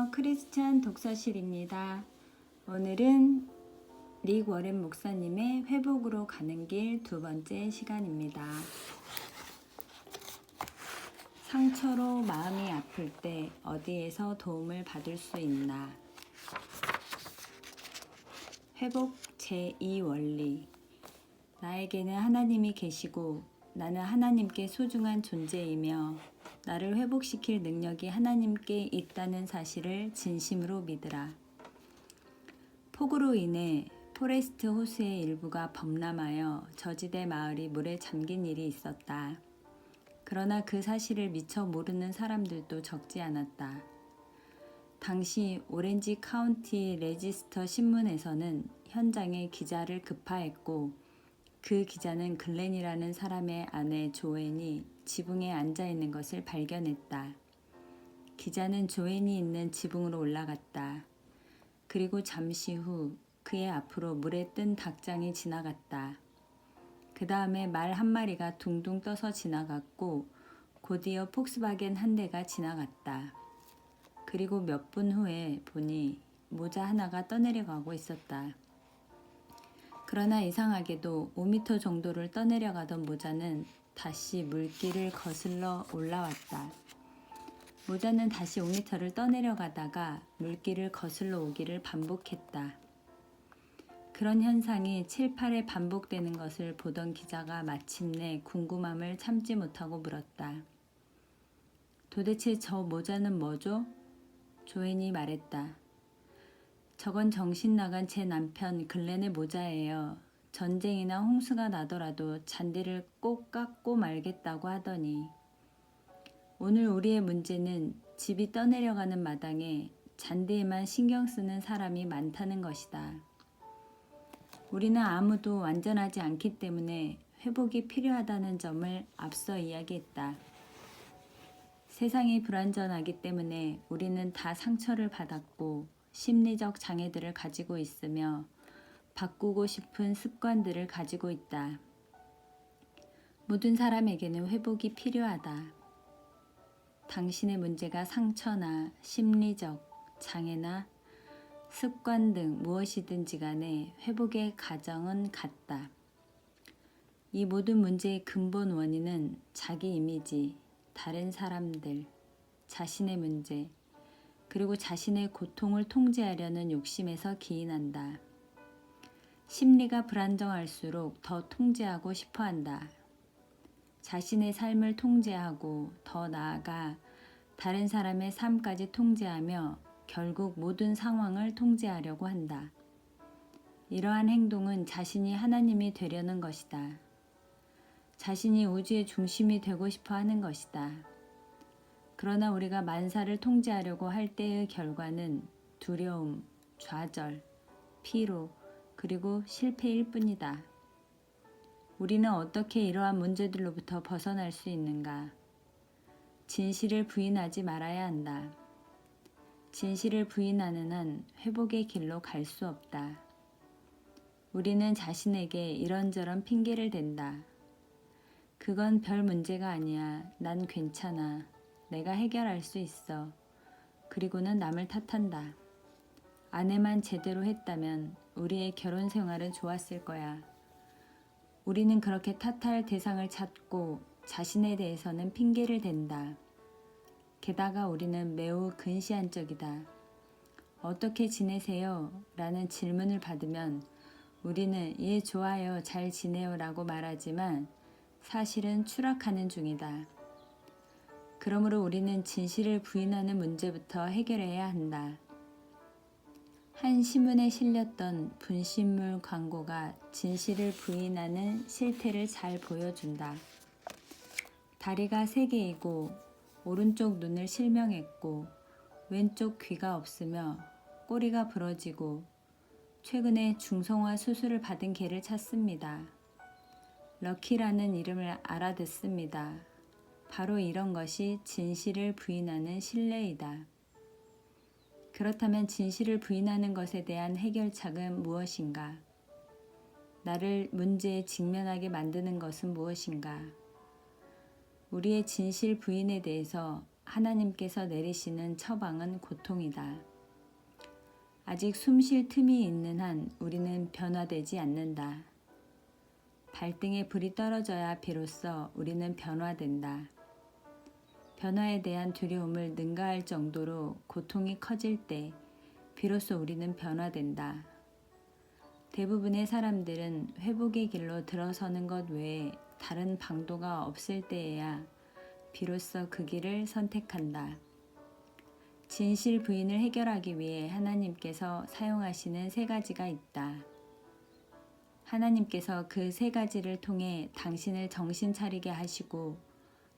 안녕하세요. 크리스찬 독서실입니다. 오늘은 릭 워렌 목사님의 회복으로 가는 길 두 번째 시간입니다. 상처로 마음이 아플 때 어디에서 도움을 받을 수 있나? 회복 제2 원리. 나에게는 하나님이 계시고 나는 하나님께 소중한 존재이며 나를 회복시킬 능력이 하나님께 있다는 사실을 진심으로 믿으라. 폭우로 인해 포레스트 호수의 일부가 범람하여 저지대 마을이 물에 잠긴 일이 있었다. 그러나 그 사실을 미처 모르는 사람들도 적지 않았다. 당시 오렌지 카운티 레지스터 신문에서는 현장에 기자를 급파했고 그 기자는 글렌이라는 사람의 아내 조앤이 지붕에 앉아 있는 것을 발견했다. 기자는 조앤이 있는 지붕으로 올라갔다. 그리고 잠시 후 그의 앞으로 물에 뜬 닭장이 지나갔다. 그 다음에 말 한 마리가 둥둥 떠서 지나갔고 곧이어 폭스바겐 한 대가 지나갔다. 그리고 몇 분 후에 보니 모자 하나가 떠내려가고 있었다. 그러나 이상하게도 5m 정도를 떠내려가던 모자는 다시 물길을 거슬러 올라왔다. 모자는 다시 5m를 떠내려가다가 물길을 거슬러 오기를 반복했다. 그런 현상이 7, 8회 반복되는 것을 보던 기자가 마침내 궁금함을 참지 못하고 물었다. 도대체 저 모자는 뭐죠? 조앤이 말했다. 저건 정신 나간 제 남편 글렌의 모자예요. 전쟁이나 홍수가 나더라도 잔디를 꼭 깎고 말겠다고 하더니 오늘 우리의 문제는 집이 떠내려가는 마당에 잔디에만 신경 쓰는 사람이 많다는 것이다. 우리는 아무도 완전하지 않기 때문에 회복이 필요하다는 점을 앞서 이야기했다. 세상이 불완전하기 때문에 우리는 다 상처를 받았고 심리적 장애들을 가지고 있으며 바꾸고 싶은 습관들을 가지고 있다. 모든 사람에게는 회복이 필요하다. 당신의 문제가 상처나 심리적 장애나 습관 등 무엇이든지 간에 회복의 과정은 같다. 이 모든 문제의 근본 원인은 자기 이미지, 다른 사람들, 자신의 문제, 그리고 자신의 고통을 통제하려는 욕심에서 기인한다. 심리가 불안정할수록 더 통제하고 싶어 한다. 자신의 삶을 통제하고 더 나아가 다른 사람의 삶까지 통제하며 결국 모든 상황을 통제하려고 한다. 이러한 행동은 자신이 하나님이 되려는 것이다. 자신이 우주의 중심이 되고 싶어 하는 것이다. 그러나 우리가 만사를 통제하려고 할 때의 결과는 두려움, 좌절, 피로, 그리고 실패일 뿐이다. 우리는 어떻게 이러한 문제들로부터 벗어날 수 있는가? 진실을 부인하지 말아야 한다. 진실을 부인하는 한 회복의 길로 갈 수 없다. 우리는 자신에게 이런저런 핑계를 댄다. 그건 별 문제가 아니야. 난 괜찮아. 내가 해결할 수 있어. 그리고는 남을 탓한다. 아내만 제대로 했다면 우리의 결혼 생활은 좋았을 거야. 우리는 그렇게 탓할 대상을 찾고 자신에 대해서는 핑계를 댄다. 게다가 우리는 매우 근시안적이다. 어떻게 지내세요? 라는 질문을 받으면 우리는 예, 좋아요, 잘 지내요 라고 말하지만 사실은 추락하는 중이다. 그러므로 우리는 진실을 부인하는 문제부터 해결해야 한다. 한 신문에 실렸던 분신물 광고가 진실을 부인하는 실태를 잘 보여준다. 다리가 3개이고 오른쪽 눈을 실명했고 왼쪽 귀가 없으며 꼬리가 부러지고 최근에 중성화 수술을 받은 개를 찾습니다. 럭키라는 이름을 알아듣습니다. 바로 이런 것이 진실을 부인하는 신뢰이다. 그렇다면 진실을 부인하는 것에 대한 해결책은 무엇인가? 나를 문제에 직면하게 만드는 것은 무엇인가? 우리의 진실 부인에 대해서 하나님께서 내리시는 처방은 고통이다. 아직 숨 쉴 틈이 있는 한 우리는 변화되지 않는다. 발등에 불이 떨어져야 비로소 우리는 변화된다. 변화에 대한 두려움을 능가할 정도로 고통이 커질 때 비로소 우리는 변화된다. 대부분의 사람들은 회복의 길로 들어서는 것 외에 다른 방도가 없을 때에야 비로소 그 길을 선택한다. 진실 부인을 해결하기 위해 하나님께서 사용하시는 3가지가 있다. 하나님께서 그 3가지를 통해 당신을 정신 차리게 하시고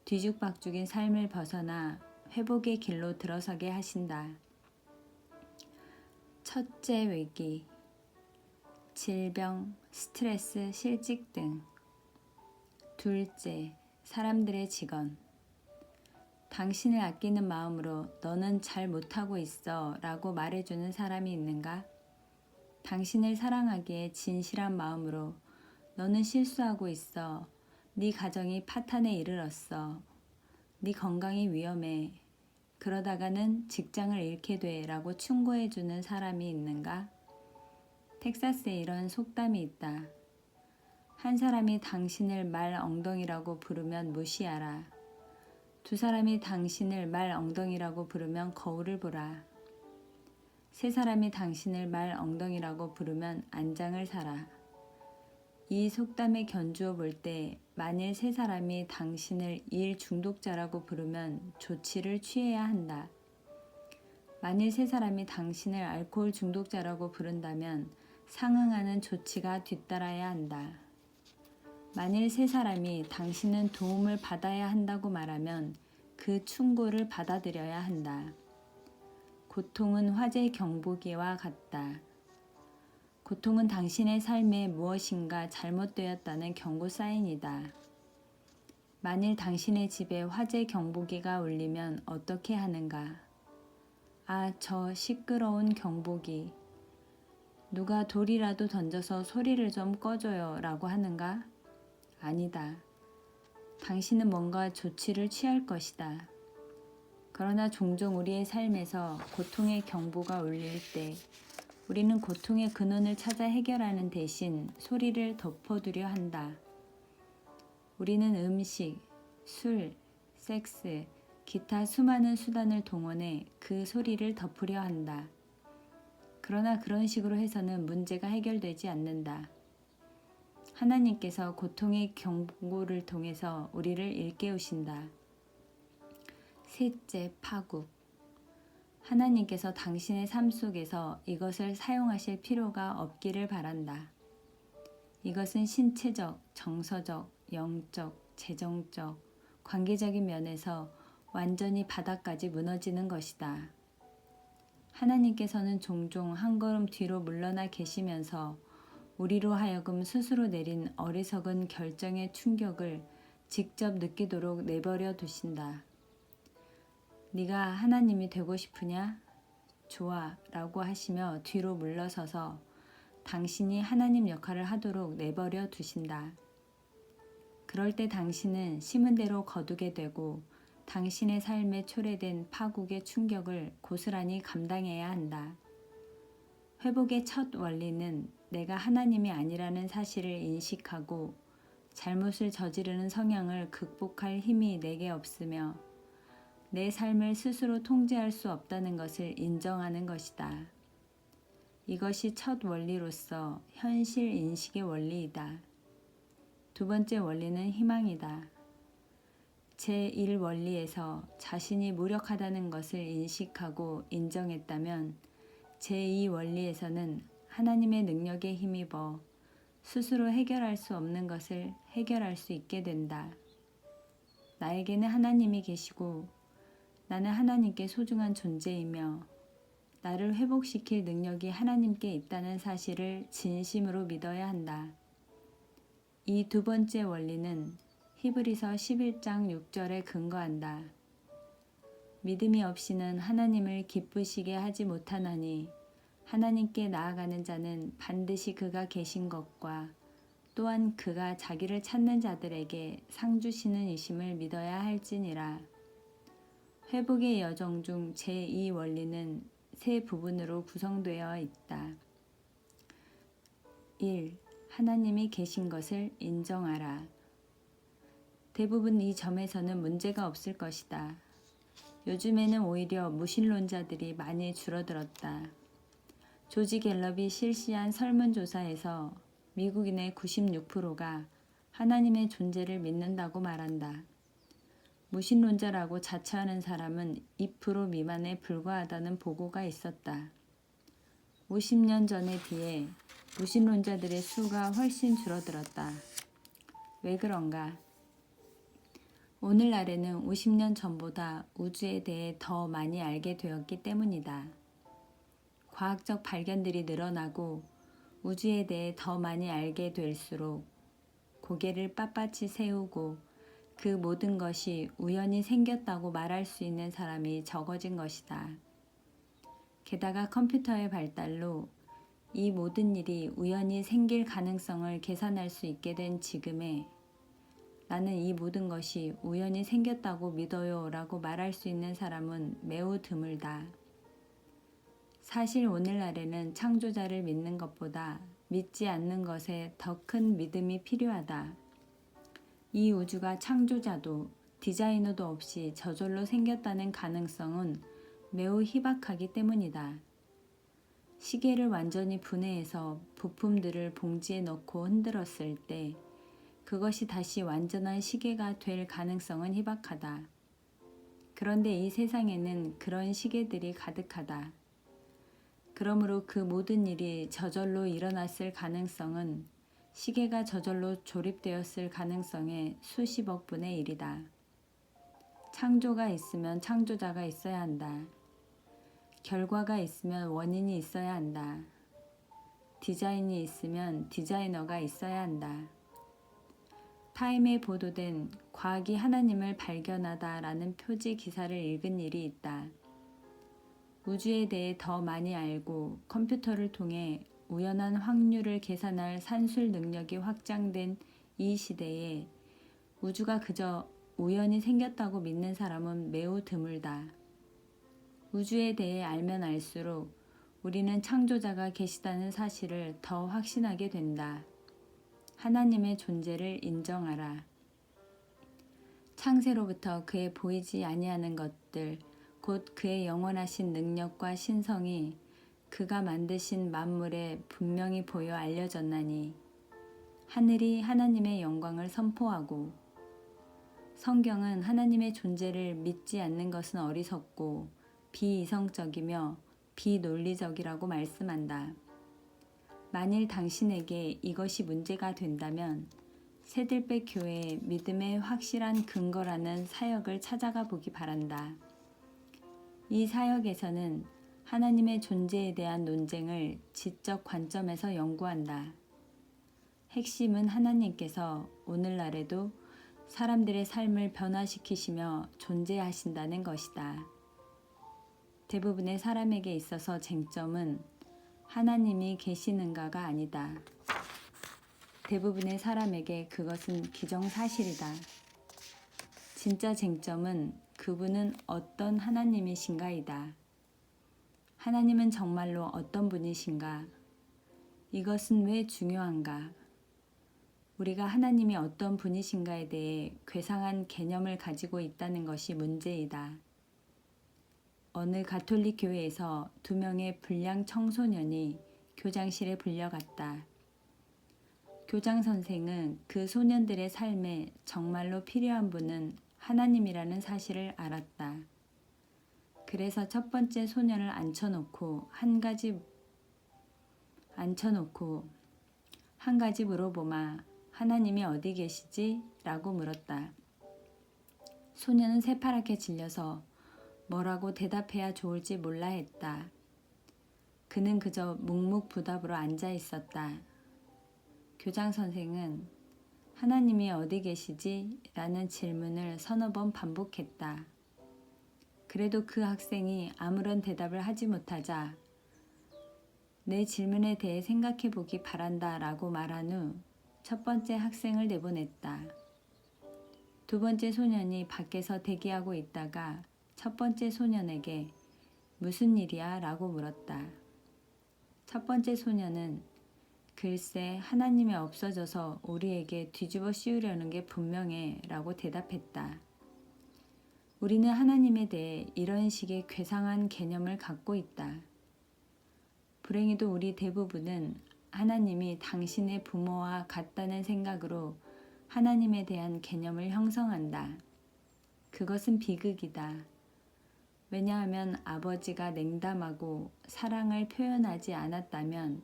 뒤죽박죽인 삶을 벗어나 회복의 길로 들어서게 하신다. 첫째, 위기, 질병, 스트레스, 실직 등. 둘째, 사람들의 직언. 당신을 아끼는 마음으로 너는 잘 못하고 있어 라고 말해주는 사람이 있는가? 당신을 사랑하기에 진실한 마음으로 너는 실수하고 있어. 네 가정이 파탄에 이르렀어. 네 건강이 위험해. 그러다가는 직장을 잃게 돼 라고 충고해주는 사람이 있는가? 텍사스에 이런 속담이 있다. 한 사람이 당신을 말 엉덩이라고 부르면 무시하라. 2사람이 당신을 말 엉덩이라고 부르면 거울을 보라. 3사람이 당신을 말 엉덩이라고 부르면 안장을 사라. 이 속담에 견주어 볼 때 만일 3사람이 당신을 일 중독자라고 부르면 조치를 취해야 한다. 만일 3사람이 당신을 알코올 중독자라고 부른다면 상응하는 조치가 뒤따라야 한다. 만일 3사람이 당신은 도움을 받아야 한다고 말하면 그 충고를 받아들여야 한다. 고통은 화재 경보기와 같다. 고통은 당신의 삶에 무엇인가 잘못되었다는 경고 사인이다. 만일 당신의 집에 화재 경보기가 울리면 어떻게 하는가? 아, 저 시끄러운 경보기. 누가 돌이라도 던져서 소리를 좀 꺼줘요 라고 하는가? 아니다. 당신은 뭔가 조치를 취할 것이다. 그러나 종종 우리의 삶에서 고통의 경보가 울릴 때 우리는 고통의 근원을 찾아 해결하는 대신 소리를 덮어두려 한다. 우리는 음식, 술, 섹스, 기타 수많은 수단을 동원해 그 소리를 덮으려 한다. 그러나 그런 식으로 해서는 문제가 해결되지 않는다. 하나님께서 고통의 경고를 통해서 우리를 일깨우신다. 셋째, 파국. 하나님께서 당신의 삶 속에서 이것을 사용하실 필요가 없기를 바란다. 이것은 신체적, 정서적, 영적, 재정적, 관계적인 면에서 완전히 바닥까지 무너지는 것이다. 하나님께서는 종종 한 걸음 뒤로 물러나 계시면서 우리로 하여금 스스로 내린 어리석은 결정의 충격을 직접 느끼도록 내버려 두신다. 네가 하나님이 되고 싶으냐? 좋아 라고 하시며 뒤로 물러서서 당신이 하나님 역할을 하도록 내버려 두신다. 그럴 때 당신은 심은 대로 거두게 되고 당신의 삶에 초래된 파국의 충격을 고스란히 감당해야 한다. 회복의 첫 원리는 내가 하나님이 아니라는 사실을 인식하고 잘못을 저지르는 성향을 극복할 힘이 내게 없으며 내 삶을 스스로 통제할 수 없다는 것을 인정하는 것이다. 이것이 첫 원리로서 현실 인식의 원리이다. 2번째 원리는 희망이다. 제1원리에서 자신이 무력하다는 것을 인식하고 인정했다면 제2원리에서는 하나님의 능력에 힘입어 스스로 해결할 수 없는 것을 해결할 수 있게 된다. 나에게는 하나님이 계시고 나는 하나님께 소중한 존재이며 나를 회복시킬 능력이 하나님께 있다는 사실을 진심으로 믿어야 한다. 이 2번째 원리는 히브리서 11장 6절에 근거한다. 믿음이 없이는 하나님을 기쁘시게 하지 못하나니 하나님께 나아가는 자는 반드시 그가 계신 것과 또한 그가 자기를 찾는 자들에게 상 주시는 이심을 믿어야 할지니라. 회복의 여정 중 제2 원리는 세 부분으로 구성되어 있다. 1. 하나님이 계신 것을 인정하라. 대부분 이 점에서는 문제가 없을 것이다. 요즘에는 오히려 무신론자들이 많이 줄어들었다. 조지 갤럽이 실시한 설문조사에서 미국인의 96%가 하나님의 존재를 믿는다고 말한다. 무신론자라고 자처하는 사람은 2% 미만에 불과하다는 보고가 있었다. 50년 전에 비해 무신론자들의 수가 훨씬 줄어들었다. 왜 그런가? 오늘날에는 50년 전보다 우주에 대해 더 많이 알게 되었기 때문이다. 과학적 발견들이 늘어나고 우주에 대해 더 많이 알게 될수록 고개를 빳빳이 세우고 그 모든 것이 우연히 생겼다고 말할 수 있는 사람이 적어진 것이다. 게다가 컴퓨터의 발달로 이 모든 일이 우연히 생길 가능성을 계산할 수 있게 된 지금에 나는 이 모든 것이 우연히 생겼다고 믿어요 라고 말할 수 있는 사람은 매우 드물다. 사실 오늘날에는 창조자를 믿는 것보다 믿지 않는 것에 더 큰 믿음이 필요하다. 이 우주가 창조자도 디자이너도 없이 저절로 생겼다는 가능성은 매우 희박하기 때문이다. 시계를 완전히 분해해서 부품들을 봉지에 넣고 흔들었을 때 그것이 다시 완전한 시계가 될 가능성은 희박하다. 그런데 이 세상에는 그런 시계들이 가득하다. 그러므로 그 모든 일이 저절로 일어났을 가능성은 시계가 저절로 조립되었을 가능성의 수십억 분의 1이다. 창조가 있으면 창조자가 있어야 한다. 결과가 있으면 원인이 있어야 한다. 디자인이 있으면 디자이너가 있어야 한다. 타임에 보도된 과학이 하나님을 발견하다라는 표지 기사를 읽은 일이 있다. 우주에 대해 더 많이 알고 컴퓨터를 통해 우연한 확률을 계산할 산술 능력이 확장된 이 시대에 우주가 그저 우연히 생겼다고 믿는 사람은 매우 드물다. 우주에 대해 알면 알수록 우리는 창조자가 계시다는 사실을 더 확신하게 된다. 하나님의 존재를 인정하라. 창세로부터 그의 보이지 아니하는 것들, 곧 그의 영원하신 능력과 신성이 그가 만드신 만물에 분명히 보여 알려졌나니 하늘이 하나님의 영광을 선포하고 성경은 하나님의 존재를 믿지 않는 것은 어리석고 비이성적이며 비논리적이라고 말씀한다. 만일 당신에게 이것이 문제가 된다면 새들배 교회의 믿음의 확실한 근거라는 사역을 찾아가 보기 바란다. 이 사역에서는 하나님의 존재에 대한 논쟁을 지적 관점에서 연구한다. 핵심은 하나님께서 오늘날에도 사람들의 삶을 변화시키시며 존재하신다는 것이다. 대부분의 사람에게 있어서 쟁점은 하나님이 계시는가가 아니다. 대부분의 사람에게 그것은 기정사실이다. 진짜 쟁점은 그분은 어떤 하나님이신가이다. 하나님은 정말로 어떤 분이신가? 이것은 왜 중요한가? 우리가 하나님이 어떤 분이신가에 대해 괴상한 개념을 가지고 있다는 것이 문제이다. 어느 가톨릭 교회에서 2명의 불량 청소년이 교장실에 불려갔다. 교장 선생은 그 소년들의 삶에 정말로 필요한 분은 하나님이라는 사실을 알았다. 그래서 첫 번째 소년을 앉혀놓고 한 가지 물어보마. 하나님이 어디 계시지? 라고 물었다. 소년은 새파랗게 질려서 뭐라고 대답해야 좋을지 몰라 했다. 그는 그저 묵묵부답으로 앉아 있었다. 교장 선생은 하나님이 어디 계시지? 라는 질문을 서너 번 반복했다. 그래도 그 학생이 아무런 대답을 하지 못하자 내 질문에 대해 생각해 보기 바란다 라고 말한 후 첫 번째 학생을 내보냈다. 두 번째 소년이 밖에서 대기하고 있다가 첫 번째 소년에게 무슨 일이야? 라고 물었다. 첫 번째 소년은 글쎄 하나님이 없어져서 우리에게 뒤집어 씌우려는 게 분명해 라고 대답했다. 우리는 하나님에 대해 이런 식의 괴상한 개념을 갖고 있다. 불행히도 우리 대부분은 하나님이 당신의 부모와 같다는 생각으로 하나님에 대한 개념을 형성한다. 그것은 비극이다. 왜냐하면 아버지가 냉담하고 사랑을 표현하지 않았다면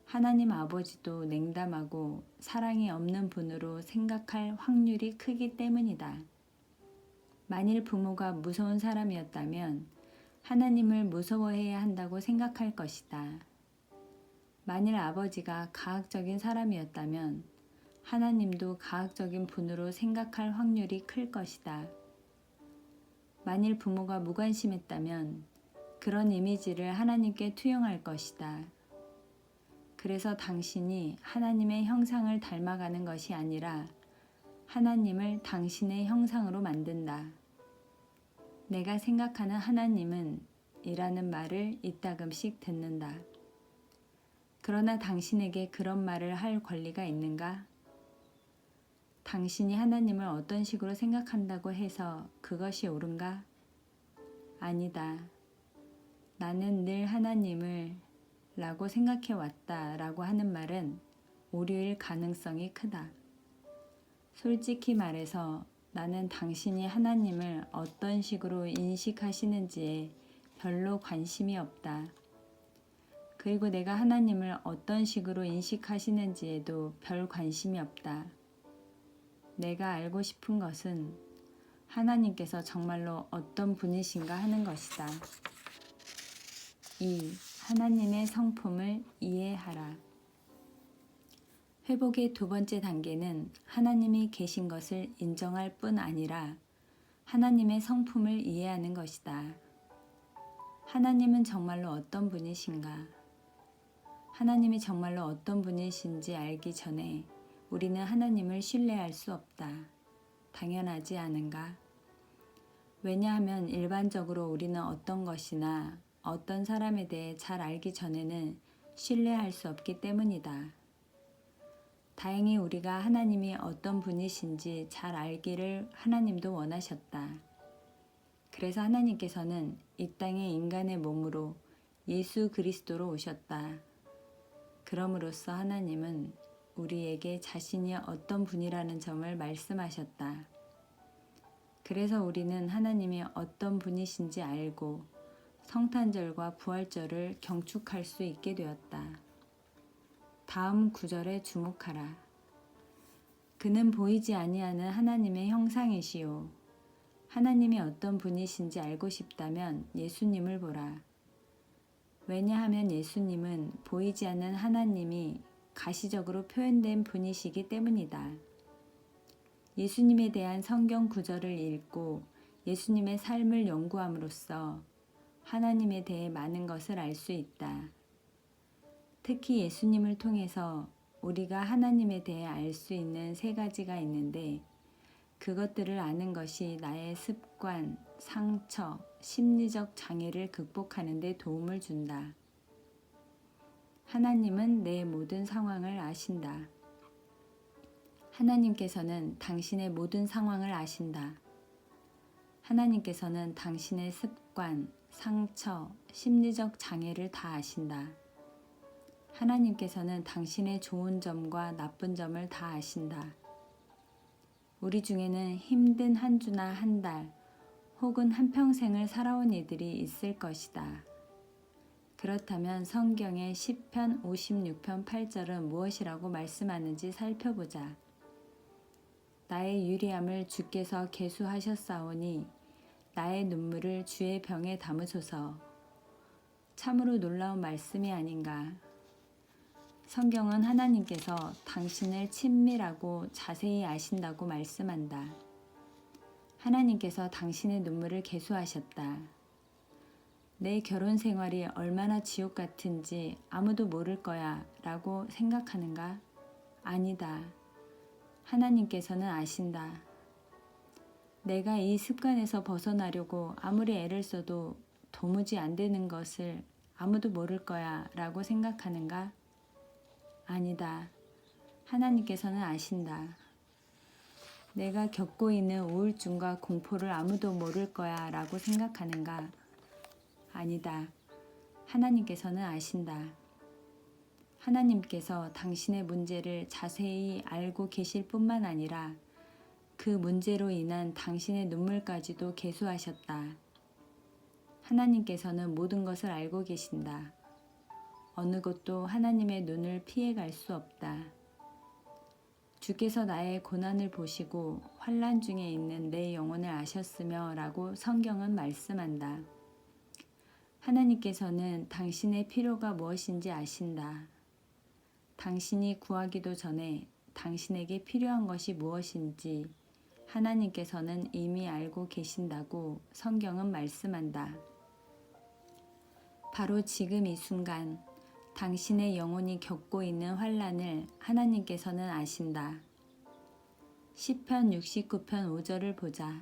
하나님 아버지도 냉담하고 사랑이 없는 분으로 생각할 확률이 크기 때문이다. 만일 부모가 무서운 사람이었다면 하나님을 무서워해야 한다고 생각할 것이다. 만일 아버지가 가학적인 사람이었다면 하나님도 가학적인 분으로 생각할 확률이 클 것이다. 만일 부모가 무관심했다면 그런 이미지를 하나님께 투영할 것이다. 그래서 당신이 하나님의 형상을 닮아가는 것이 아니라 하나님을 당신의 형상으로 만든다. 내가 생각하는 하나님은 이라는 말을 이따금씩 듣는다. 그러나 당신에게 그런 말을 할 권리가 있는가? 당신이 하나님을 어떤 식으로 생각한다고 해서 그것이 옳은가? 아니다. 나는 늘 하나님을 라고 생각해 왔다 라고 하는 말은 오류일 가능성이 크다. 솔직히 말해서 나는 당신이 하나님을 어떤 식으로 인식하시는지에 별로 관심이 없다. 그리고 내가 하나님을 어떤 식으로 인식하시는지에도 별 관심이 없다. 내가 알고 싶은 것은 하나님께서 정말로 어떤 분이신가 하는 것이다. 2. 하나님의 성품을 이해하라. 회복의 두 번째 단계는 하나님이 계신 것을 인정할 뿐 아니라 하나님의 성품을 이해하는 것이다. 하나님은 정말로 어떤 분이신가? 하나님이 정말로 어떤 분이신지 알기 전에 우리는 하나님을 신뢰할 수 없다. 당연하지 않은가? 왜냐하면 일반적으로 우리는 어떤 것이나 어떤 사람에 대해 잘 알기 전에는 신뢰할 수 없기 때문이다. 다행히 우리가 하나님이 어떤 분이신지 잘 알기를 하나님도 원하셨다. 그래서 하나님께서는 이 땅에 인간의 몸으로 예수 그리스도로 오셨다. 그럼으로써 하나님은 우리에게 자신이 어떤 분이라는 점을 말씀하셨다. 그래서 우리는 하나님이 어떤 분이신지 알고 성탄절과 부활절을 경축할 수 있게 되었다. 다음 구절에 주목하라. 그는 보이지 아니하는 하나님의 형상이시요. 하나님이 어떤 분이신지 알고 싶다면 예수님을 보라. 왜냐하면 예수님은 보이지 않는 하나님이 가시적으로 표현된 분이시기 때문이다. 예수님에 대한 성경 구절을 읽고 예수님의 삶을 연구함으로써 하나님에 대해 많은 것을 알 수 있다. 특히 예수님을 통해서 우리가 하나님에 대해 알 수 있는 세 가지가 있는데 그것들을 아는 것이 나의 습관, 상처, 심리적 장애를 극복하는 데 도움을 준다. 하나님은 내 모든 상황을 아신다. 하나님께서는 당신의 모든 상황을 아신다. 하나님께서는 당신의 습관, 상처, 심리적 장애를 다 아신다. 하나님께서는 당신의 좋은 점과 나쁜 점을 다 아신다. 우리 중에는 힘든 한 주나 한 달, 혹은 한평생을 살아온 이들이 있을 것이다. 그렇다면 성경의 시편 56편 8절은 무엇이라고 말씀하는지 살펴보자. 나의 유리함을 주께서 계수하셨사오니 나의 눈물을 주의 병에 담으소서. 참으로 놀라운 말씀이 아닌가. 성경은 하나님께서 당신을 친밀하고 자세히 아신다고 말씀한다. 하나님께서 당신의 눈물을 계수하셨다. 내 결혼 생활이 얼마나 지옥 같은지 아무도 모를 거야 라고 생각하는가? 아니다. 하나님께서는 아신다. 내가 이 습관에서 벗어나려고 아무리 애를 써도 도무지 안 되는 것을 아무도 모를 거야 라고 생각하는가? 아니다. 하나님께서는 아신다. 내가 겪고 있는 우울증과 공포를 아무도 모를 거야 라고 생각하는가? 아니다. 하나님께서는 아신다. 하나님께서 당신의 문제를 자세히 알고 계실 뿐만 아니라 그 문제로 인한 당신의 눈물까지도 계수하셨다. 하나님께서는 모든 것을 알고 계신다. 어느 것도 하나님의 눈을 피해갈 수 없다. 주께서 나의 고난을 보시고 환난 중에 있는 내 영혼을 아셨으며 라고 성경은 말씀한다. 하나님께서는 당신의 필요가 무엇인지 아신다. 당신이 구하기도 전에 당신에게 필요한 것이 무엇인지 하나님께서는 이미 알고 계신다고 성경은 말씀한다. 바로 지금 이 순간 당신의 영혼이 겪고 있는 환난을 하나님께서는 아신다. 시편 69편 5절을 보자.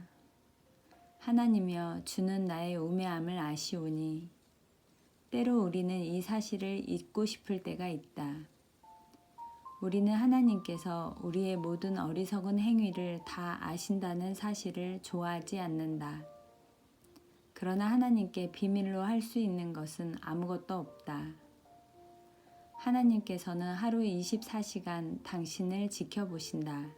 하나님이여 주는 나의 우매함을 아시오니 때로 우리는 이 사실을 잊고 싶을 때가 있다. 우리는 하나님께서 우리의 모든 어리석은 행위를 다 아신다는 사실을 좋아하지 않는다. 그러나 하나님께 비밀로 할 수 있는 것은 아무것도 없다. 하나님께서는 하루 24시간 당신을 지켜보신다.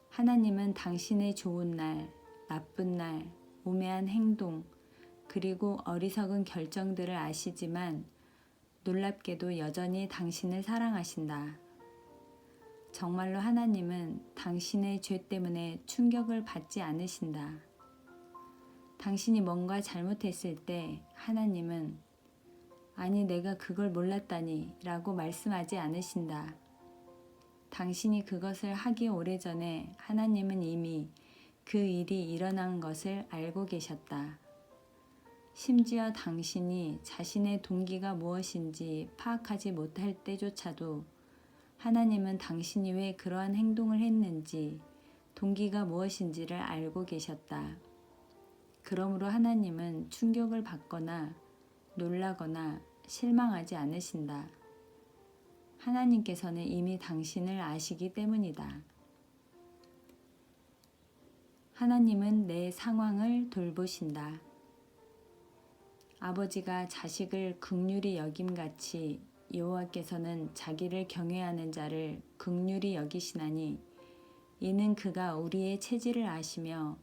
하나님은 당신의 좋은 날, 나쁜 날, 우매한 행동, 그리고 어리석은 결정들을 아시지만 놀랍게도 여전히 당신을 사랑하신다. 정말로 하나님은 당신의 죄 때문에 충격을 받지 않으신다. 당신이 뭔가 잘못했을 때 하나님은 아니 내가 그걸 몰랐다니 라고 말씀하지 않으신다. 당신이 그것을 하기 오래전에 하나님은 이미 그 일이 일어난 것을 알고 계셨다. 심지어 당신이 자신의 동기가 무엇인지 파악하지 못할 때조차도 하나님은 당신이 왜 그러한 행동을 했는지 동기가 무엇인지를 알고 계셨다. 그러므로 하나님은 충격을 받거나 놀라거나 실망하지 않으신다. 하나님께서는 이미 당신을 아시기 때문이다. 하나님은 내 상황을 돌보신다. 아버지가 자식을 긍휼히 여김같이 여호와께서는 자기를 경외하는 자를 긍휼히 여기시나니 이는 그가 우리의 체질을 아시며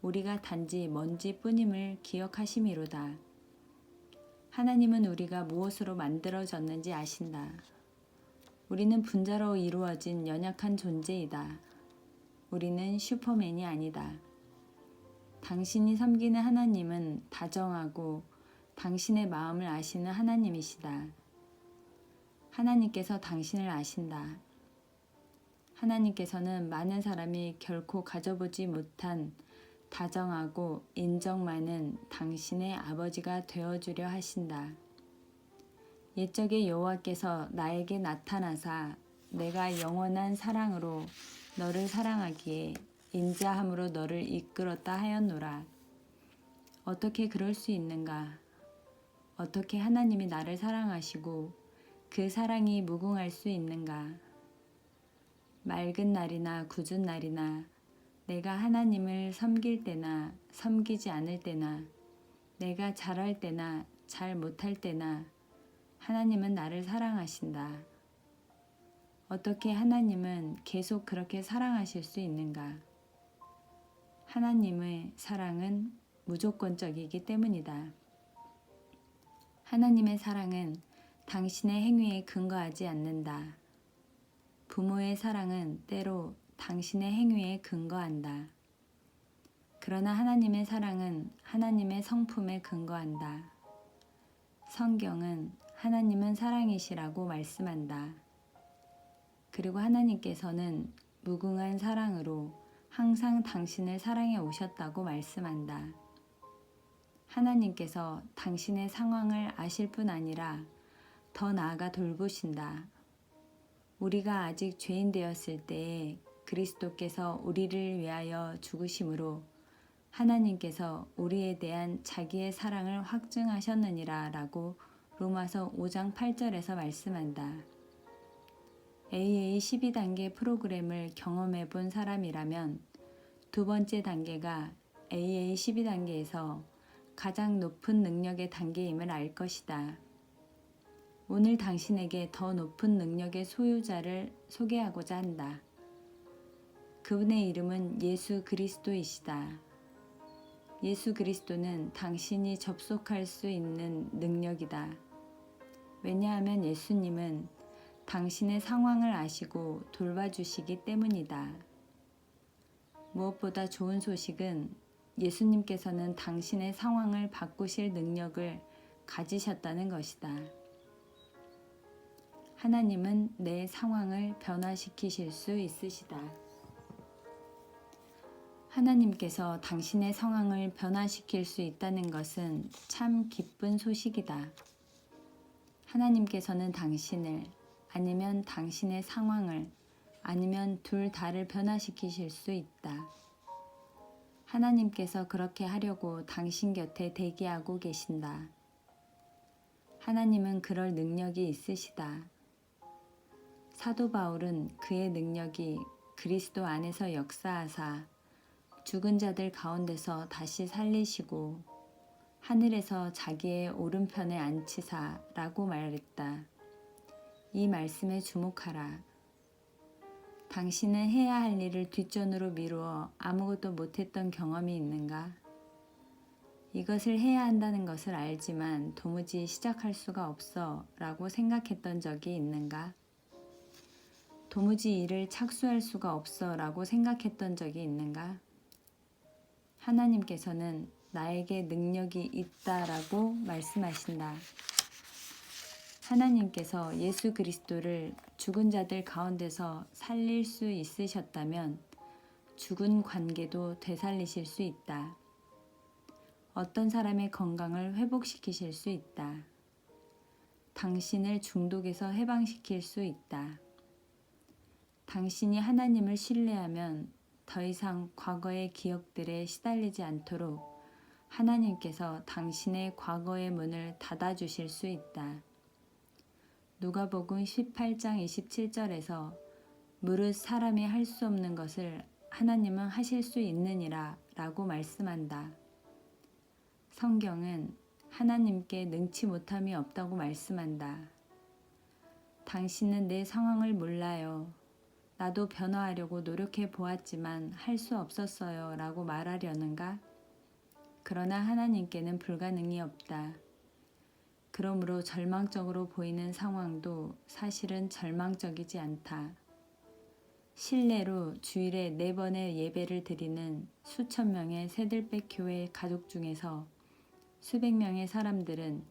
우리가 단지 먼지뿐임을 기억하심이로다. 하나님은 우리가 무엇으로 만들어졌는지 아신다. 우리는 분자로 이루어진 연약한 존재이다. 우리는 슈퍼맨이 아니다. 당신이 섬기는 하나님은 다정하고 당신의 마음을 아시는 하나님이시다. 하나님께서 당신을 아신다. 하나님께서는 많은 사람이 결코 가져보지 못한 다정하고 인정 많은 당신의 아버지가 되어주려 하신다. 옛적에 여호와께서 나에게 나타나사 내가 영원한 사랑으로 너를 사랑하기에 인자함으로 너를 이끌었다 하였노라. 어떻게 그럴 수 있는가? 어떻게 하나님이 나를 사랑하시고 그 사랑이 무궁할 수 있는가? 맑은 날이나 굳은 날이나 내가 하나님을 섬길 때나 섬기지 않을 때나 내가 잘할 때나 잘 못할 때나 하나님은 나를 사랑하신다. 어떻게 하나님은 계속 그렇게 사랑하실 수 있는가? 하나님의 사랑은 무조건적이기 때문이다. 하나님의 사랑은 당신의 행위에 근거하지 않는다. 부모의 사랑은 때로 당신의 행위에 근거한다. 그러나 하나님의 사랑은 하나님의 성품에 근거한다. 성경은 하나님은 사랑이시라고 말씀한다. 그리고 하나님께서는 무궁한 사랑으로 항상 당신을 사랑해 오셨다고 말씀한다. 하나님께서 당신의 상황을 아실 뿐 아니라 더 나아가 돌보신다. 우리가 아직 죄인 되었을 때에 그리스도께서 우리를 위하여 죽으심으로 하나님께서 우리에 대한 자기의 사랑을 확증하셨느니라 라고 로마서 5장 8절에서 말씀한다. AA 12단계 프로그램을 경험해 본 사람이라면 두 번째 단계가 AA 12단계에서 가장 높은 능력의 단계임을 알 것이다. 오늘 당신에게 더 높은 능력의 소유자를 소개하고자 한다. 그분의 이름은 예수 그리스도이시다. 예수 그리스도는 당신이 접속할 수 있는 능력이다. 왜냐하면 예수님은 당신의 상황을 아시고 돌봐주시기 때문이다. 무엇보다 좋은 소식은 예수님께서는 당신의 상황을 바꾸실 능력을 가지셨다는 것이다. 하나님은 내 상황을 변화시키실 수 있으시다. 하나님께서 당신의 상황을 변화시킬 수 있다는 것은 참 기쁜 소식이다. 하나님께서는 당신을 아니면 당신의 상황을 아니면 둘 다를 변화시키실 수 있다. 하나님께서 그렇게 하려고 당신 곁에 대기하고 계신다. 하나님은 그럴 능력이 있으시다. 사도 바울은 그의 능력이 그리스도 안에서 역사하사 죽은 자들 가운데서 다시 살리시고 하늘에서 자기의 오른편에 앉히사라고 말했다. 이 말씀에 주목하라. 당신은 해야 할 일을 뒷전으로 미루어 아무것도 못했던 경험이 있는가? 이것을 해야 한다는 것을 알지만 도무지 시작할 수가 없어 라고 생각했던 적이 있는가? 도무지 일을 착수할 수가 없어 라고 생각했던 적이 있는가? 하나님께서는 나에게 능력이 있다라고 말씀하신다. 하나님께서 예수 그리스도를 죽은 자들 가운데서 살릴 수 있으셨다면 죽은 관계도 되살리실 수 있다. 어떤 사람의 건강을 회복시키실 수 있다. 당신을 중독에서 해방시킬 수 있다. 당신이 하나님을 신뢰하면 더 이상 과거의 기억들에 시달리지 않도록 하나님께서 당신의 과거의 문을 닫아주실 수 있다. 누가복음 18장 27절에서 무릇 사람이 할 수 없는 것을 하나님은 하실 수 있느니라 라고 말씀한다. 성경은 하나님께 능치 못함이 없다고 말씀한다. 당신은 내 상황을 몰라요. 나도 변화하려고 노력해 보았지만 할 수 없었어요 라고 말하려는가? 그러나 하나님께는 불가능이 없다. 그러므로 절망적으로 보이는 상황도 사실은 절망적이지 않다. 실내로 주일에 4번의 예배를 드리는 수천 명의 새들백 교회 가족 중에서 수백 명의 사람들은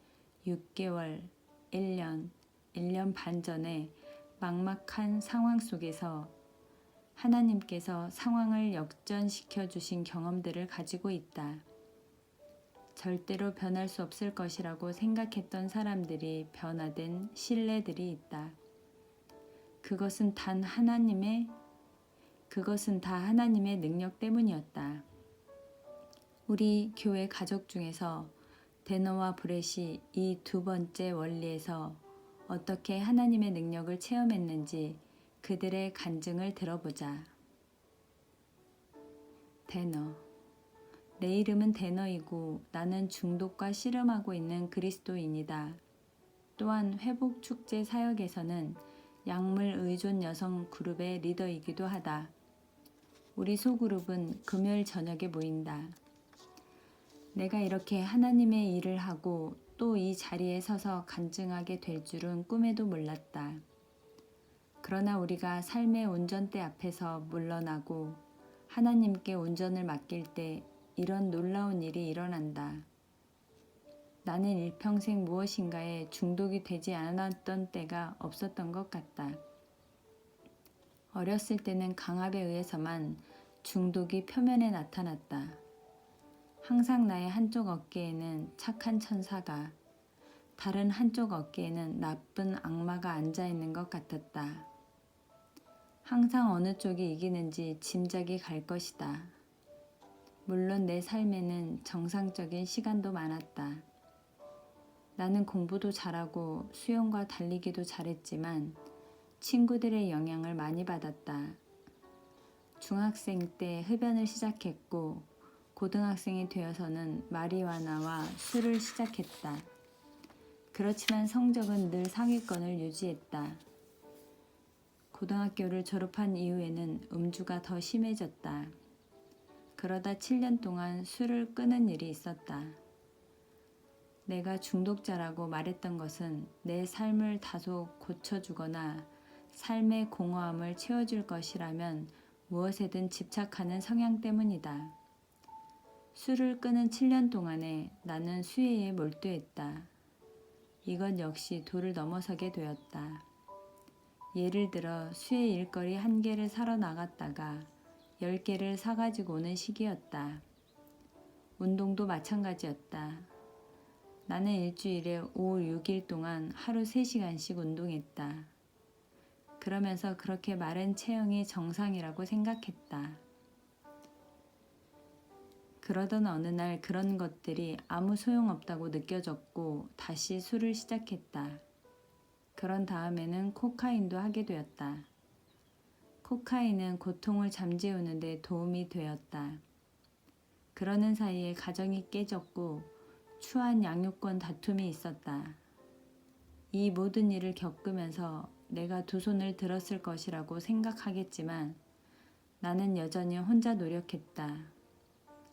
6개월, 1년, 1년 반 전에 막막한 상황 속에서 하나님께서 상황을 역전시켜 주신 경험들을 가지고 있다. 절대로 변할 수 없을 것이라고 생각했던 사람들이 변화된 신뢰들이 있다. 그것은 다 하나님의 능력 때문이었다. 우리 교회 가족 중에서 데너와 브렛이 이 두 번째 원리에서 어떻게 하나님의 능력을 체험했는지 그들의 간증을 들어보자. 데너. 내 이름은 데너이고 나는 중독과 씨름하고 있는 그리스도인이다. 또한 회복축제 사역에서는 약물 의존 여성 그룹의 리더이기도 하다. 우리 소그룹은 금요일 저녁에 모인다. 내가 이렇게 하나님의 일을 하고 또 이 자리에 서서 간증하게 될 줄은 꿈에도 몰랐다. 그러나 우리가 삶의 운전대 앞에서 물러나고 하나님께 운전을 맡길 때 이런 놀라운 일이 일어난다. 나는 일평생 무엇인가에 중독이 되지 않았던 때가 없었던 것 같다. 어렸을 때는 강압에 의해서만 중독이 표면에 나타났다. 항상 나의 한쪽 어깨에는 착한 천사가, 다른 한쪽 어깨에는 나쁜 악마가 앉아 있는 것 같았다. 항상 어느 쪽이 이기는지 짐작이 갈 것이다. 물론 내 삶에는 정상적인 시간도 많았다. 나는 공부도 잘하고 수영과 달리기도 잘했지만 친구들의 영향을 많이 받았다. 중학생 때 흡연을 시작했고 고등학생이 되어서는 마리화나와 술을 시작했다. 그렇지만 성적은 늘 상위권을 유지했다. 고등학교를 졸업한 이후에는 음주가 더 심해졌다. 그러다 7년 동안 술을 끊은 일이 있었다. 내가 중독자라고 말했던 것은 내 삶을 다소 고쳐주거나 삶의 공허함을 채워줄 것이라면 무엇에든 집착하는 성향 때문이다. 술을 끊은 7년 동안에 나는 수혜에 몰두했다. 이건 역시 도를 넘어서게 되었다. 예를 들어 수혜 일거리 1개를 사러 나갔다가 10개를 사가지고 오는 시기였다. 운동도 마찬가지였다. 나는 일주일에 5, 6일 동안 하루 3시간씩 운동했다. 그러면서 그렇게 마른 체형이 정상이라고 생각했다. 그러던 어느 날 그런 것들이 아무 소용없다고 느껴졌고 다시 술을 시작했다. 그런 다음에는 코카인도 하게 되었다. 코카인은 고통을 잠재우는 데 도움이 되었다. 그러는 사이에 가정이 깨졌고 추한 양육권 다툼이 있었다. 이 모든 일을 겪으면서 내가 두 손을 들었을 것이라고 생각하겠지만 나는 여전히 혼자 노력했다.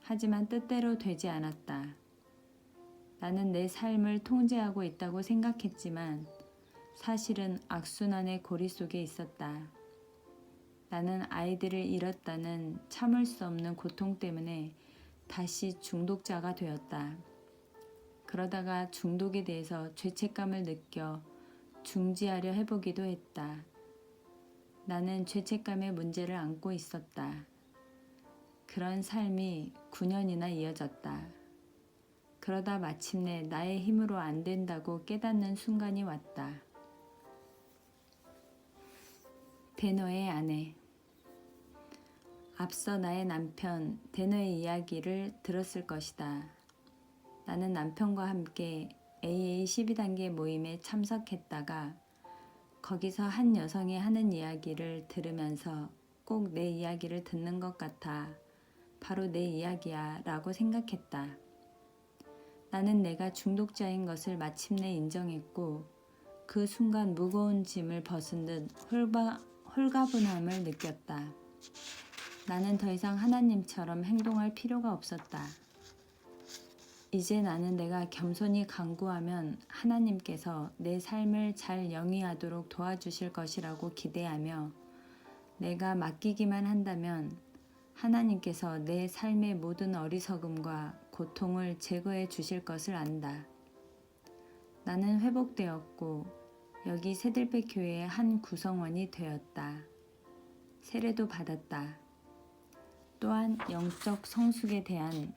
하지만 뜻대로 되지 않았다. 나는 내 삶을 통제하고 있다고 생각했지만 사실은 악순환의 고리 속에 있었다. 나는 아이들을 잃었다는 참을 수 없는 고통 때문에 다시 중독자가 되었다. 그러다가 중독에 대해서 죄책감을 느껴 중지하려 해보기도 했다. 나는 죄책감의 문제를 안고 있었다. 그런 삶이 9년이나 이어졌다. 그러다 마침내 나의 힘으로 안 된다고 깨닫는 순간이 왔다. 데너의 아내. 앞서 나의 남편 데너의 이야기를 들었을 것이다. 나는 남편과 함께 AA 12단계 모임에 참석했다가 거기서 한 여성이 하는 이야기를 들으면서 꼭 내 이야기를 듣는 것 같아 바로 내 이야기야 라고 생각했다. 나는 내가 중독자인 것을 마침내 인정했고 그 순간 무거운 짐을 벗은 듯 홀가분함을 느꼈다. 나는 더 이상 하나님처럼 행동할 필요가 없었다. 이제 나는 내가 겸손히 간구하면 하나님께서 내 삶을 잘 영위하도록 도와주실 것이라고 기대하며 내가 맡기기만 한다면 하나님께서 내 삶의 모든 어리석음과 고통을 제거해 주실 것을 안다. 나는 회복되었고 여기 새들배 교회의 한 구성원이 되었다. 세례도 받았다. 또한 영적 성숙에 대한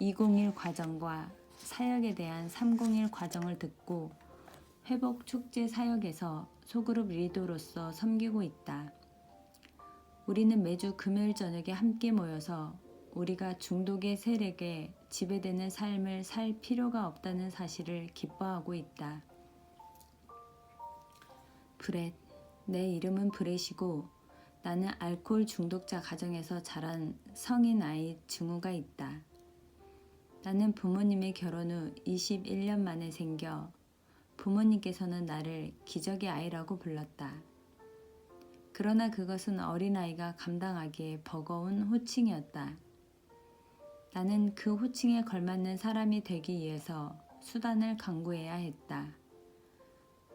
201 과정과 사역에 대한 301 과정을 듣고 회복 축제 사역에서 소그룹 리더로서 섬기고 있다. 우리는 매주 금요일 저녁에 함께 모여서 우리가 중독의 세력에 지배되는 삶을 살 필요가 없다는 사실을 기뻐하고 있다. 브렛, 내 이름은 브렛이고 나는 알코올 중독자 가정에서 자란 성인 아이 증후가 있다. 나는 부모님의 결혼 후 21년 만에 생겨 부모님께서는 나를 기적의 아이라고 불렀다. 그러나 그것은 어린아이가 감당하기에 버거운 호칭이었다. 나는 그 호칭에 걸맞는 사람이 되기 위해서 수단을 강구해야 했다.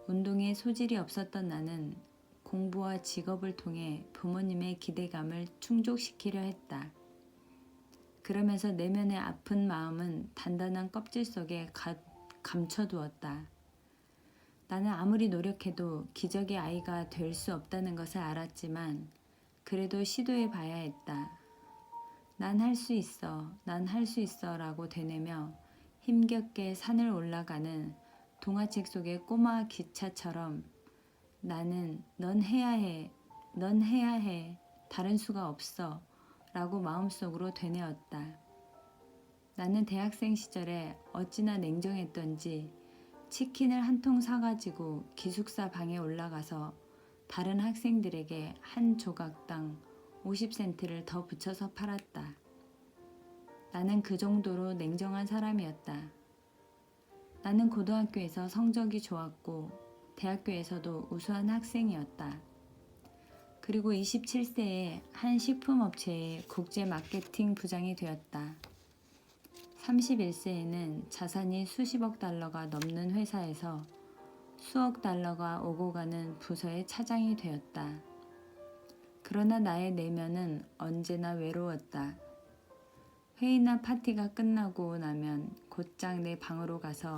운동에 소질이 없었던 나는 공부와 직업을 통해 부모님의 기대감을 충족시키려 했다. 그러면서 내면의 아픈 마음은 단단한 껍질 속에 감춰두었다. 나는 아무리 노력해도 기적의 아이가 될 수 없다는 것을 알았지만 그래도 시도해 봐야 했다. 난 할 수 있어, 난 할 수 있어 라고 되뇌며 힘겹게 산을 올라가는 동화책 속의 꼬마 기차처럼 나는 넌 해야 해 넌 해야 해. 다른 수가 없어. 라고 마음속으로 되뇌었다. 나는 대학생 시절에 어찌나 냉정했던지 치킨을 한 통 사가지고 기숙사 방에 올라가서 다른 학생들에게 한 조각당 50센트를 더 붙여서 팔았다. 나는 그 정도로 냉정한 사람이었다. 나는 고등학교에서 성적이 좋았고 대학교에서도 우수한 학생이었다. 그리고 27세에 한 식품업체의 국제 마케팅 부장이 되었다. 31세에는 자산이 수십억 달러가 넘는 회사에서 수억 달러가 오고 가는 부서의 차장이 되었다. 그러나 나의 내면은 언제나 외로웠다. 회의나 파티가 끝나고 나면 곧장 내 방으로 가서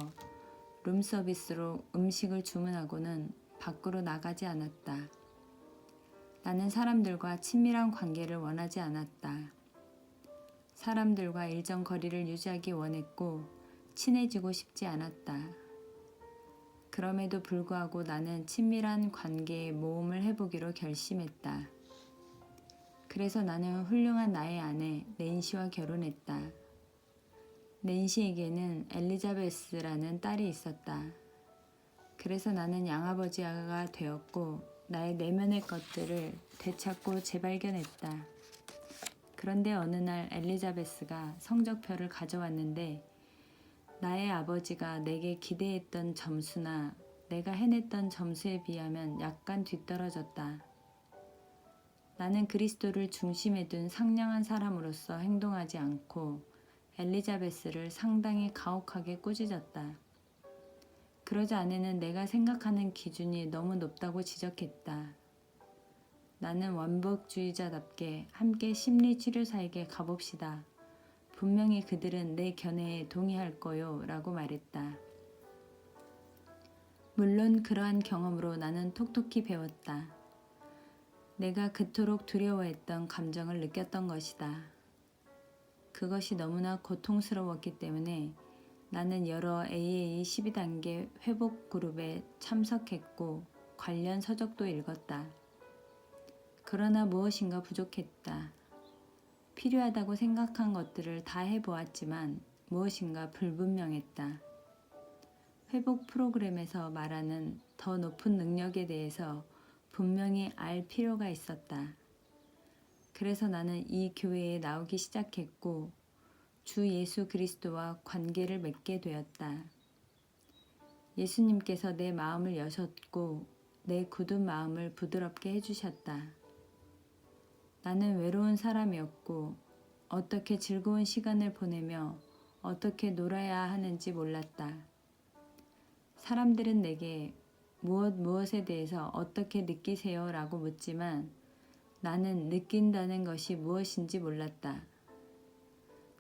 룸서비스로 음식을 주문하고는 밖으로 나가지 않았다. 나는 사람들과 친밀한 관계를 원하지 않았다. 사람들과 일정 거리를 유지하기 원했고 친해지고 싶지 않았다. 그럼에도 불구하고 나는 친밀한 관계의 모험을 해보기로 결심했다. 그래서 나는 훌륭한 나의 아내 낸시와 결혼했다. 낸시에게는 엘리자베스라는 딸이 있었다. 그래서 나는 양아버지가 되었고 나의 내면의 것들을 되찾고 재발견했다. 그런데 어느 날 엘리자베스가 성적표를 가져왔는데 나의 아버지가 내게 기대했던 점수나 내가 해냈던 점수에 비하면 약간 뒤떨어졌다. 나는 그리스도를 중심에 둔 상냥한 사람으로서 행동하지 않고 엘리자베스를 상당히 가혹하게 꾸짖었다. 그러자 아내는 내가 생각하는 기준이 너무 높다고 지적했다. 나는 완벽주의자답게 함께 심리치료사에게 가봅시다. 분명히 그들은 내 견해에 동의할 거요 라고 말했다. 물론 그러한 경험으로 나는 톡톡히 배웠다. 내가 그토록 두려워했던 감정을 느꼈던 것이다. 그것이 너무나 고통스러웠기 때문에 나는 여러 AA 12단계 회복 그룹에 참석했고 관련 서적도 읽었다. 그러나 무엇인가 부족했다. 필요하다고 생각한 것들을 다 해보았지만 무엇인가 불분명했다. 회복 프로그램에서 말하는 더 높은 능력에 대해서 분명히 알 필요가 있었다. 그래서 나는 이 교회에 나오기 시작했고 주 예수 그리스도와 관계를 맺게 되었다. 예수님께서 내 마음을 여셨고 내 굳은 마음을 부드럽게 해주셨다. 나는 외로운 사람이었고 어떻게 즐거운 시간을 보내며 어떻게 놀아야 하는지 몰랐다. 사람들은 내게 무엇에 대해서 어떻게 느끼세요? 라고 묻지만 나는 느낀다는 것이 무엇인지 몰랐다.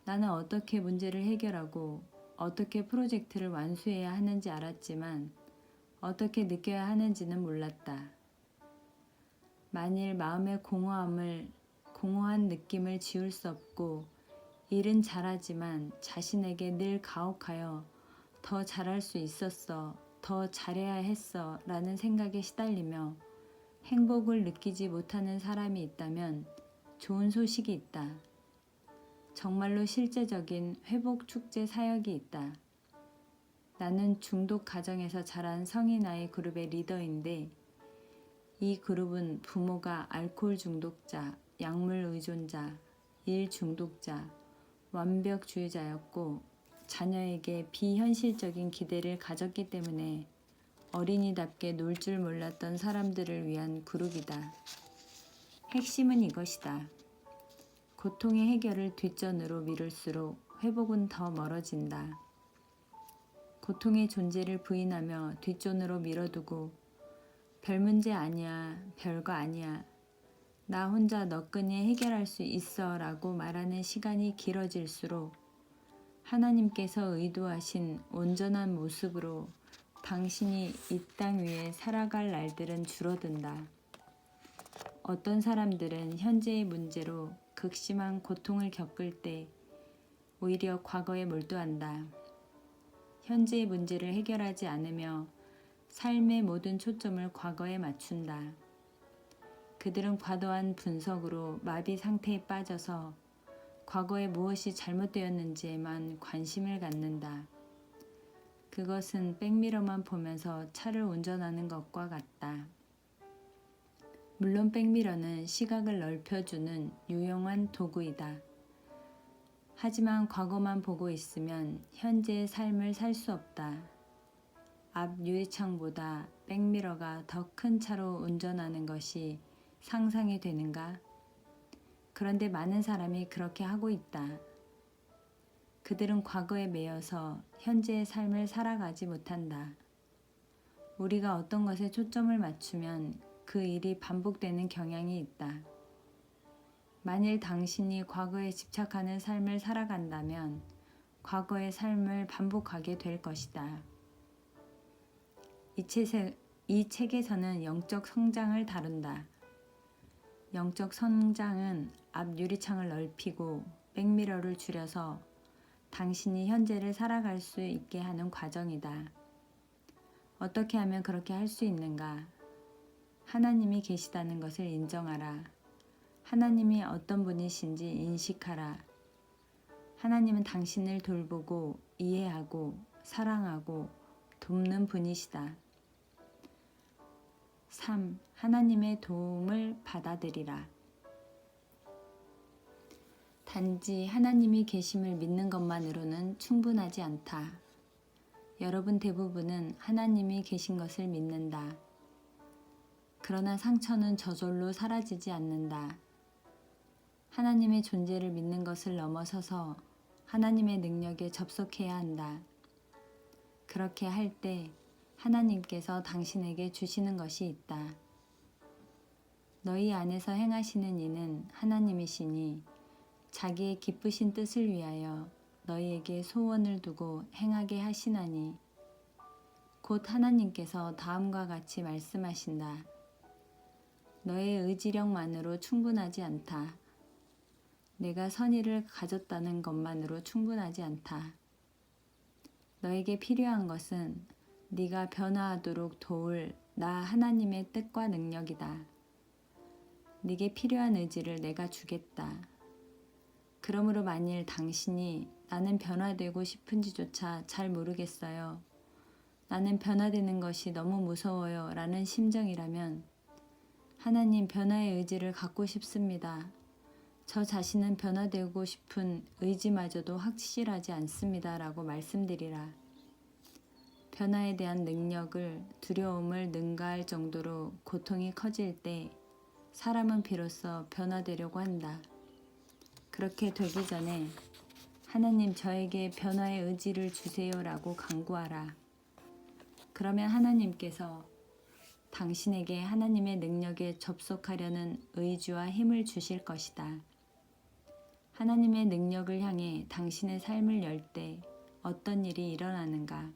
나는 어떻게 문제를 해결하고 어떻게 프로젝트를 완수해야 하는지 알았지만 어떻게 느껴야 하는지는 몰랐다. 만일 마음의 공허한 느낌을 지울 수 없고 일은 잘하지만 자신에게 늘 가혹하여 더 잘할 수 있었어, 더 잘해야 했어 라는 생각에 시달리며 행복을 느끼지 못하는 사람이 있다면 좋은 소식이 있다. 정말로 실제적인 회복 축제 사역이 있다. 나는 중독 가정에서 자란 성인 아이 그룹의 리더인데 이 그룹은 부모가 알코올 중독자, 약물 의존자, 일 중독자, 완벽주의자였고 자녀에게 비현실적인 기대를 가졌기 때문에 어린이답게 놀 줄 몰랐던 사람들을 위한 그룹이다. 핵심은 이것이다. 고통의 해결을 뒷전으로 미룰수록 회복은 더 멀어진다. 고통의 존재를 부인하며 뒷전으로 밀어두고 별 문제 아니야, 별거 아니야, 나 혼자 너끈히 해결할 수 있어 라고 말하는 시간이 길어질수록 하나님께서 의도하신 온전한 모습으로 당신이 이 땅 위에 살아갈 날들은 줄어든다. 어떤 사람들은 현재의 문제로 극심한 고통을 겪을 때 오히려 과거에 몰두한다. 현재의 문제를 해결하지 않으며 삶의 모든 초점을 과거에 맞춘다. 그들은 과도한 분석으로 마비 상태에 빠져서 과거에 무엇이 잘못되었는지에만 관심을 갖는다. 그것은 백미러만 보면서 차를 운전하는 것과 같다. 물론 백미러는 시각을 넓혀주는 유용한 도구이다. 하지만 과거만 보고 있으면 현재의 삶을 살 수 없다. 앞 유리창보다 백미러가 더 큰 차로 운전하는 것이 상상이 되는가? 그런데 많은 사람이 그렇게 하고 있다. 그들은 과거에 매여서 현재의 삶을 살아가지 못한다. 우리가 어떤 것에 초점을 맞추면 그 일이 반복되는 경향이 있다. 만일 당신이 과거에 집착하는 삶을 살아간다면 과거의 삶을 반복하게 될 것이다. 이 책에서는 영적 성장을 다룬다. 영적 성장은 앞 유리창을 넓히고 백미러를 줄여서 당신이 현재를 살아갈 수 있게 하는 과정이다. 어떻게 하면 그렇게 할 수 있는가? 하나님이 계시다는 것을 인정하라. 하나님이 어떤 분이신지 인식하라. 하나님은 당신을 돌보고 이해하고 사랑하고 돕는 분이시다. 3. 하나님의 도움을 받아들이라. 단지 하나님이 계심을 믿는 것만으로는 충분하지 않다. 여러분 대부분은 하나님이 계신 것을 믿는다. 그러나 상처는 저절로 사라지지 않는다. 하나님의 존재를 믿는 것을 넘어서서 하나님의 능력에 접속해야 한다. 그렇게 할 때 하나님께서 당신에게 주시는 것이 있다. 너희 안에서 행하시는 이는 하나님이시니 자기의 기쁘신 뜻을 위하여 너희에게 소원을 두고 행하게 하시나니 곧 하나님께서 다음과 같이 말씀하신다. 너의 의지력만으로 충분하지 않다. 내가 선의를 가졌다는 것만으로 충분하지 않다. 너에게 필요한 것은 네가 변화하도록 도울 나 하나님의 뜻과 능력이다. 네게 필요한 의지를 내가 주겠다. 그러므로 만일 당신이 나는 변화되고 싶은지조차 잘 모르겠어요. 나는 변화되는 것이 너무 무서워요 라는 심정이라면 하나님 변화의 의지를 갖고 싶습니다. 저 자신은 변화되고 싶은 의지마저도 확실하지 않습니다 라고 말씀드리라. 변화에 대한 능력을 두려움을 능가할 정도로 고통이 커질 때 사람은 비로소 변화되려고 한다. 그렇게 되기 전에 하나님 저에게 변화의 의지를 주세요 라고 간구하라. 그러면 하나님께서 당신에게 하나님의 능력에 접속하려는 의지와 힘을 주실 것이다. 하나님의 능력을 향해 당신의 삶을 열 때 어떤 일이 일어나는가?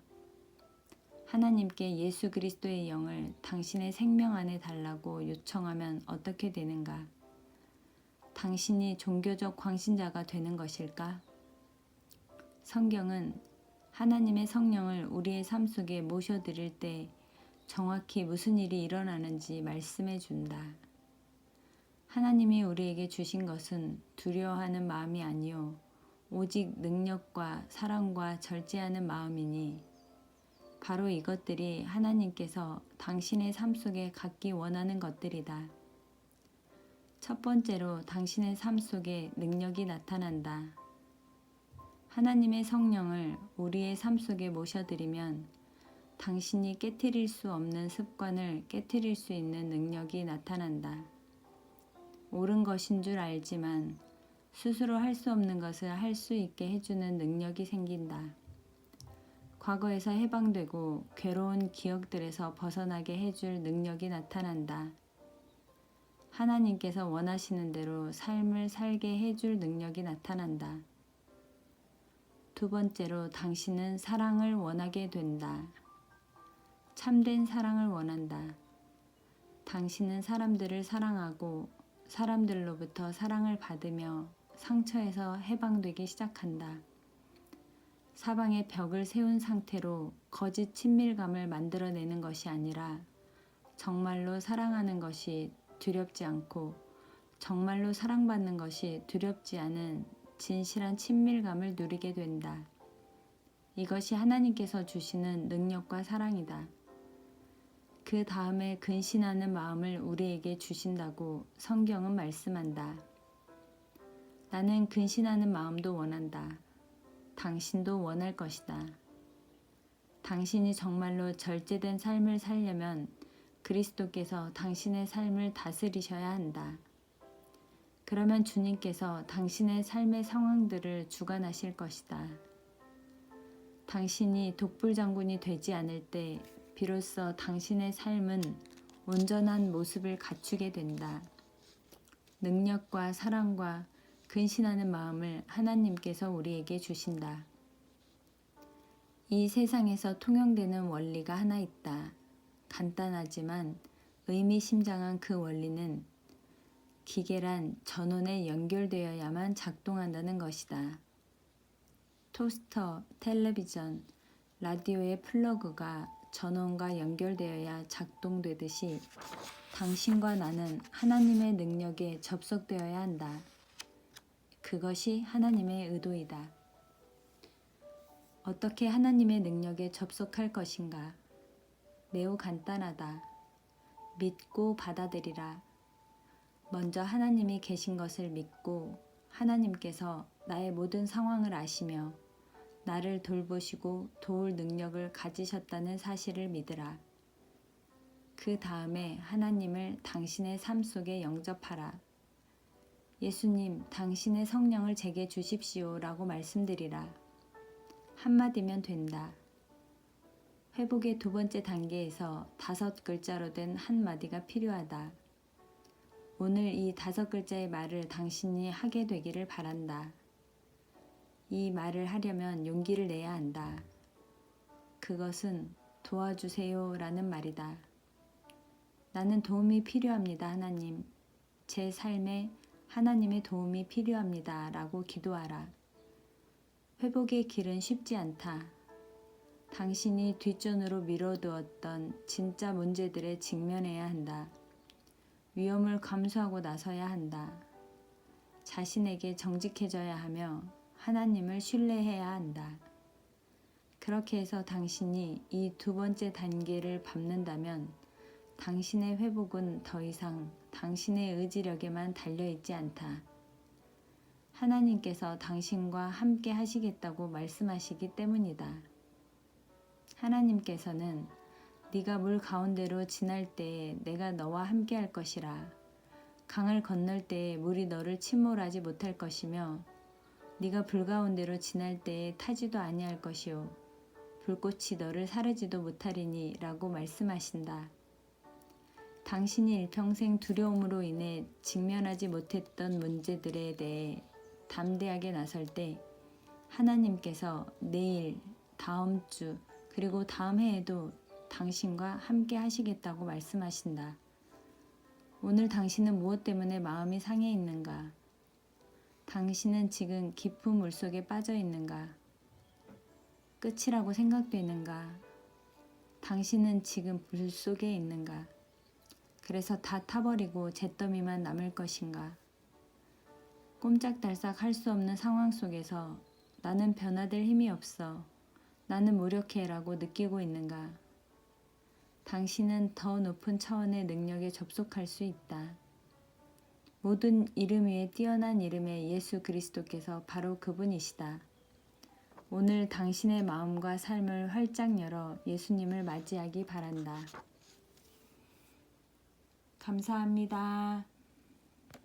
하나님께 예수 그리스도의 영을 당신의 생명 안에 달라고 요청하면 어떻게 되는가? 당신이 종교적 광신자가 되는 것일까? 성경은 하나님의 성령을 우리의 삶 속에 모셔드릴 때 정확히 무슨 일이 일어나는지 말씀해 준다. 하나님이 우리에게 주신 것은 두려워하는 마음이 아니요 오직 능력과 사랑과 절제하는 마음이니 바로 이것들이 하나님께서 당신의 삶 속에 갖기 원하는 것들이다. 첫 번째로 당신의 삶 속에 능력이 나타난다. 하나님의 성령을 우리의 삶 속에 모셔드리면 당신이 깨트릴 수 없는 습관을 깨트릴 수 있는 능력이 나타난다. 옳은 것인 줄 알지만 스스로 할 수 없는 것을 할 수 있게 해주는 능력이 생긴다. 과거에서 해방되고 괴로운 기억들에서 벗어나게 해줄 능력이 나타난다. 하나님께서 원하시는 대로 삶을 살게 해줄 능력이 나타난다. 두 번째로 당신은 사랑을 원하게 된다. 참된 사랑을 원한다. 당신은 사람들을 사랑하고 사람들로부터 사랑을 받으며 상처에서 해방되기 시작한다. 사방에 벽을 세운 상태로 거짓 친밀감을 만들어내는 것이 아니라 정말로 사랑하는 것이 두렵지 않고 정말로 사랑받는 것이 두렵지 않은 진실한 친밀감을 누리게 된다. 이것이 하나님께서 주시는 능력과 사랑이다. 그 다음에 근신하는 마음을 우리에게 주신다고 성경은 말씀한다. 나는 근신하는 마음도 원한다. 당신도 원할 것이다. 당신이 정말로 절제된 삶을 살려면 그리스도께서 당신의 삶을 다스리셔야 한다. 그러면 주님께서 당신의 삶의 상황들을 주관하실 것이다. 당신이 독불장군이 되지 않을 때 비로소 당신의 삶은 온전한 모습을 갖추게 된다. 능력과 사랑과 근신하는 마음을 하나님께서 우리에게 주신다. 이 세상에서 통용되는 원리가 하나 있다. 간단하지만 의미심장한 그 원리는 기계란 전원에 연결되어야만 작동한다는 것이다. 토스터, 텔레비전, 라디오의 플러그가 전원과 연결되어야 작동되듯이 당신과 나는 하나님의 능력에 접속되어야 한다. 그것이 하나님의 의도이다. 어떻게 하나님의 능력에 접속할 것인가? 매우 간단하다. 믿고 받아들이라. 먼저 하나님이 계신 것을 믿고 하나님께서 나의 모든 상황을 아시며 나를 돌보시고 도울 능력을 가지셨다는 사실을 믿으라. 그 다음에 하나님을 당신의 삶 속에 영접하라. 예수님, 당신의 성령을 제게 주십시오 라고 말씀드리라. 한마디면 된다. 회복의 두 번째 단계에서 5글자로 된 한마디가 필요하다. 오늘 이 5글자의 말을 당신이 하게 되기를 바란다. 이 말을 하려면 용기를 내야 한다. 그것은 도와주세요 라는 말이다. 나는 도움이 필요합니다, 하나님. 제 삶에 하나님의 도움이 필요합니다 라고 기도하라. 회복의 길은 쉽지 않다. 당신이 뒷전으로 미뤄두었던 진짜 문제들에 직면해야 한다. 위험을 감수하고 나서야 한다. 자신에게 정직해져야 하며 하나님을 신뢰해야 한다. 그렇게 해서 당신이 이 두 번째 단계를 밟는다면 당신의 회복은 더 이상 당신의 의지력에만 달려있지 않다. 하나님께서 당신과 함께 하시겠다고 말씀하시기 때문이다. 하나님께서는 네가 물 가운데로 지날 때에 내가 너와 함께 할 것이라. 강을 건널 때에 물이 너를 침몰하지 못할 것이며 네가 불 가운데로 지날 때에 타지도 아니할 것이요 불꽃이 너를 사르지도 못하리니 라고 말씀하신다. 당신이 일평생 두려움으로 인해 직면하지 못했던 문제들에 대해 담대하게 나설 때 하나님께서 내일, 다음 주, 그리고 다음 해에도 당신과 함께 하시겠다고 말씀하신다. 오늘 당신은 무엇 때문에 마음이 상해 있는가? 당신은 지금 깊은 물속에 빠져 있는가? 끝이라고 생각되는가? 당신은 지금 불 속에 있는가? 그래서 다 타버리고 잿더미만 남을 것인가? 꼼짝달싹 할 수 없는 상황 속에서 나는 변화될 힘이 없어. 나는 무력해라고 느끼고 있는가? 당신은 더 높은 차원의 능력에 접속할 수 있다. 모든 이름 위에 뛰어난 이름의 예수 그리스도께서 바로 그분이시다. 오늘 당신의 마음과 삶을 활짝 열어 예수님을 맞이하기 바란다. 감사합니다.